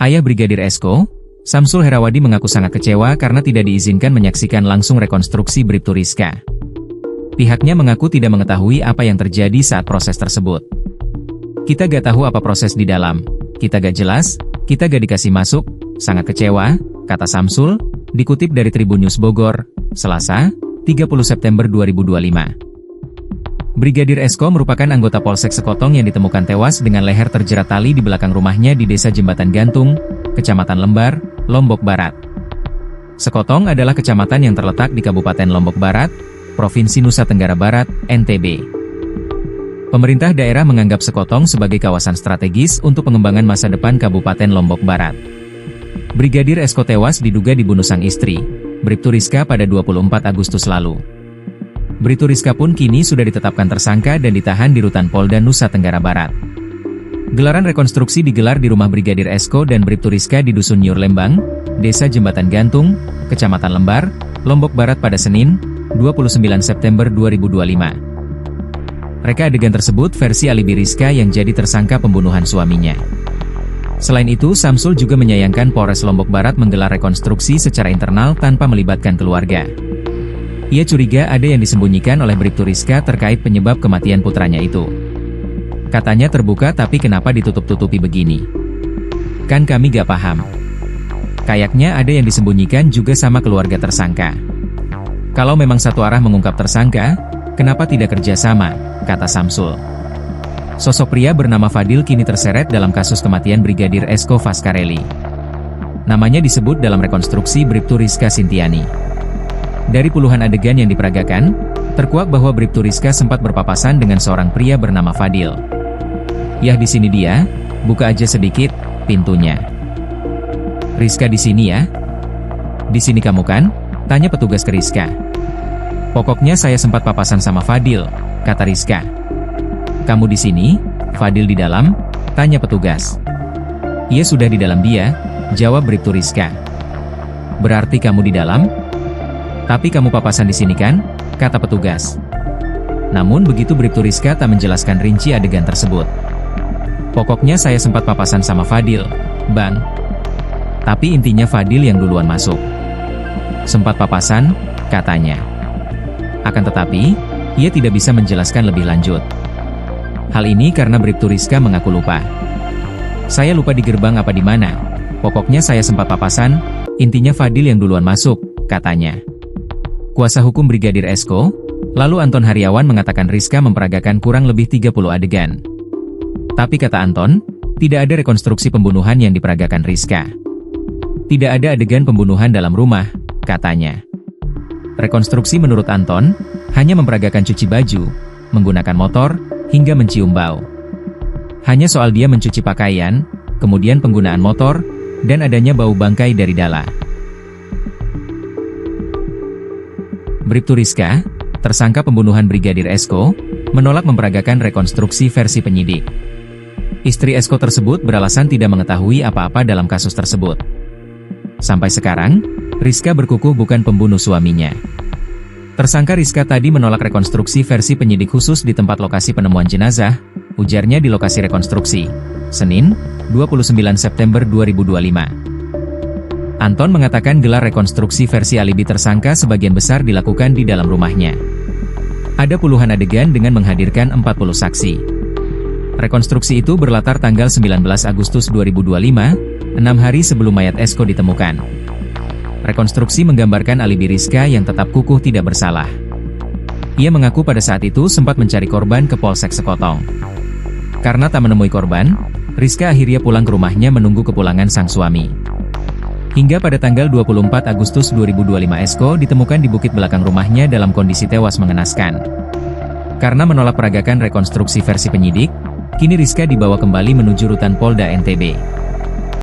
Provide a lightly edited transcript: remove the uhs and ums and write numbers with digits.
Ayah Brigadir Esko, Samsul Herawadi mengaku sangat kecewa karena tidak diizinkan menyaksikan langsung rekonstruksi Bribtu Rizka. Pihaknya mengaku tidak mengetahui apa yang terjadi saat proses tersebut. Kita gak tahu apa proses di dalam, kita gak jelas, kita gak dikasih masuk, sangat kecewa, kata Samsul, dikutip dari Tribun News Bogor, Selasa, 30 September 2025. Brigadir Esko merupakan anggota Polsek Sekotong yang ditemukan tewas dengan leher terjerat tali di belakang rumahnya di Desa Jembatan Gantung, Kecamatan Lembar, Lombok Barat. Sekotong adalah kecamatan yang terletak di Kabupaten Lombok Barat, Provinsi Nusa Tenggara Barat, NTB. Pemerintah daerah menganggap Sekotong sebagai kawasan strategis untuk pengembangan masa depan Kabupaten Lombok Barat. Brigadir Esko tewas diduga dibunuh sang istri, Bribtu Rizka pada 24 Agustus lalu. Bribtu Rizka pun kini sudah ditetapkan tersangka dan ditahan di Rutan Polda Nusa Tenggara Barat. Gelaran rekonstruksi digelar di rumah Brigadir Esko dan Bribtu Rizka di Dusun Nyur Lembang, Desa Jembatan Gantung, Kecamatan Lembar, Lombok Barat pada Senin, 29 September 2025. Reka adegan tersebut versi alibi Rizka yang jadi tersangka pembunuhan suaminya. Selain itu, Samsul juga menyayangkan Polres Lombok Barat menggelar rekonstruksi secara internal tanpa melibatkan keluarga. Ia curiga ada yang disembunyikan oleh Bribtu Rizka terkait penyebab kematian putranya itu. Katanya terbuka tapi kenapa ditutup-tutupi begini? Kan kami gak paham. Kayaknya ada yang disembunyikan juga sama keluarga tersangka. Kalau memang satu arah mengungkap tersangka, kenapa tidak kerjasama, kata Samsul. Sosok pria bernama Fadil kini terseret dalam kasus kematian Brigadir Esko Faskareli. Namanya disebut dalam rekonstruksi Bribtu Rizka Sintiani. Dari puluhan adegan yang diperagakan, terkuak bahwa Bribtu Rizka sempat berpapasan dengan seorang pria bernama Fadil. Yah di sini dia, buka aja sedikit pintunya. Rizka di sini ya? Di sini kamu kan? Tanya petugas ke Rizka. Pokoknya saya sempat papasan sama Fadil, kata Rizka. Kamu di sini? Fadil di dalam? Tanya petugas. Ia sudah di dalam dia, jawab Bribtu Rizka. Berarti kamu di dalam? Tapi kamu papasan di sini kan? Kata petugas. Namun begitu Bribtu Rizka tak menjelaskan rinci adegan tersebut. Pokoknya saya sempat papasan sama Fadil, Bang. Tapi intinya Fadil yang duluan masuk. Sempat papasan, katanya. Akan tetapi, ia tidak bisa menjelaskan lebih lanjut. Hal ini karena Bribtu Rizka mengaku lupa. Saya lupa di gerbang apa di mana. Pokoknya saya sempat papasan, intinya Fadil yang duluan masuk, katanya. Kuasa hukum Brigadir Esko, lalu Anton Haryawan mengatakan Rizka memperagakan kurang lebih 30 adegan. Tapi kata Anton, tidak ada rekonstruksi pembunuhan yang diperagakan Rizka. Tidak ada adegan pembunuhan dalam rumah, katanya. Rekonstruksi menurut Anton, hanya memperagakan cuci baju, menggunakan motor, hingga mencium bau. Hanya soal dia mencuci pakaian, kemudian penggunaan motor, dan adanya bau bangkai dari dala. Bribtu Rizka, tersangka pembunuhan Brigadir Esko, menolak memperagakan rekonstruksi versi penyidik. Istri Esko tersebut beralasan tidak mengetahui apa-apa dalam kasus tersebut. Sampai sekarang, Rizka berkukuh bukan pembunuh suaminya. Tersangka Rizka tadi menolak rekonstruksi versi penyidik khusus di tempat lokasi penemuan jenazah, ujarnya di lokasi rekonstruksi, Senin, 29 September 2025. Anton mengatakan gelar rekonstruksi versi alibi tersangka sebagian besar dilakukan di dalam rumahnya. Ada puluhan adegan dengan menghadirkan 40 saksi. Rekonstruksi itu berlatar tanggal 19 Agustus 2025, 6 hari sebelum mayat Esko ditemukan. Rekonstruksi menggambarkan alibi Rizka yang tetap kukuh tidak bersalah. Ia mengaku pada saat itu sempat mencari korban ke Polsek Sekotong. Karena tak menemui korban, Rizka akhirnya pulang ke rumahnya menunggu kepulangan sang suami. Hingga pada tanggal 24 Agustus 2025 Esko ditemukan di bukit belakang rumahnya dalam kondisi tewas mengenaskan. Karena menolak peragakan rekonstruksi versi penyidik, kini Rizka dibawa kembali menuju Rutan Polda NTB.